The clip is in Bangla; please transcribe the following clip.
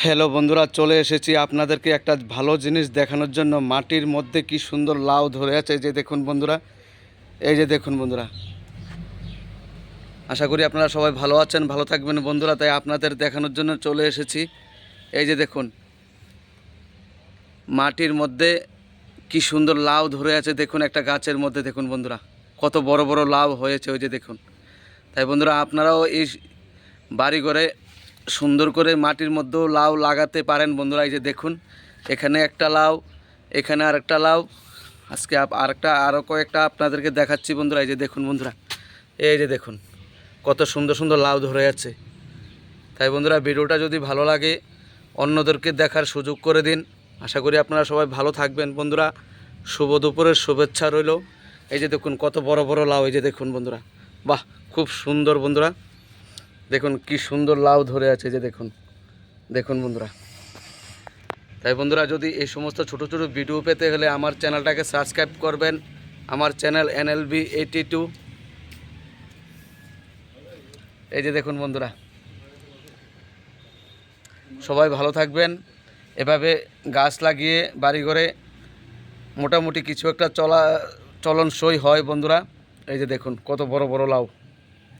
হ্যালো বন্ধুরা, চলে এসেছি আপনাদেরকে একটা ভালো জিনিস দেখানোর জন্য। মাটির মধ্যে কি সুন্দর লাউ ধরে আছে, এই যে দেখুন বন্ধুরা, এই যে দেখুন বন্ধুরা। আশা করি আপনারা সবাই ভালো আছেন, ভালো থাকবেন বন্ধুরা। তাই আপনাদের দেখানোর জন্য চলে এসেছি। এই যে দেখুন, মাটির মধ্যে কি সুন্দর লাউ ধরে আছে দেখুন, একটা গাছের মধ্যে দেখুন বন্ধুরা, কত বড় বড় লাউ হয়েছে, ওই যে দেখুন। তাই বন্ধুরা, আপনারাও এই বাড়ি ঘরে সুন্দর করে মাটির মধ্যেও লাউ লাগাতে পারেন বন্ধুরা। এই যে দেখুন, এখানে একটা লাউ, এখানে আরেকটা লাউ, আজকে আরও কয়েকটা আপনাদেরকে দেখাচ্ছি বন্ধুরা। এই যে দেখুন বন্ধুরা, এই যে দেখুন কত সুন্দর সুন্দর লাউ ধরে আছে। তাই বন্ধুরা, ভিডিওটা যদি ভালো লাগে অন্যদেরকে দেখার সুযোগ করে দিন। আশা করি আপনারা সবাই ভালো থাকবেন বন্ধুরা। শুভ দুপুরের শুভেচ্ছা রইল। এই যে দেখুন কত বড় বড় লাউ, এই যে দেখুন বন্ধুরা, বাহ খুব সুন্দর বন্ধুরা। দেখুন কি সুন্দর লাউ ধরে আছে, যে দেখুন, দেখুন বন্ধুরা। তাই বন্ধুরা, যদি এই সমস্ত ছোট ছোট ভিডিও পেতে হলে আমার চ্যানেলটাকে সাবস্ক্রাইব করবেন। আমার চ্যানেল NLB82। এই যে দেখুন বন্ধুরা, সবাই ভালো থাকবেন। এভাবে গাছ লাগিয়ে বাড়িঘরে মোটামুটি কিছু একটা চলনসই হয় বন্ধুরা। এই যে দেখুন কত বড় বড় লাউ।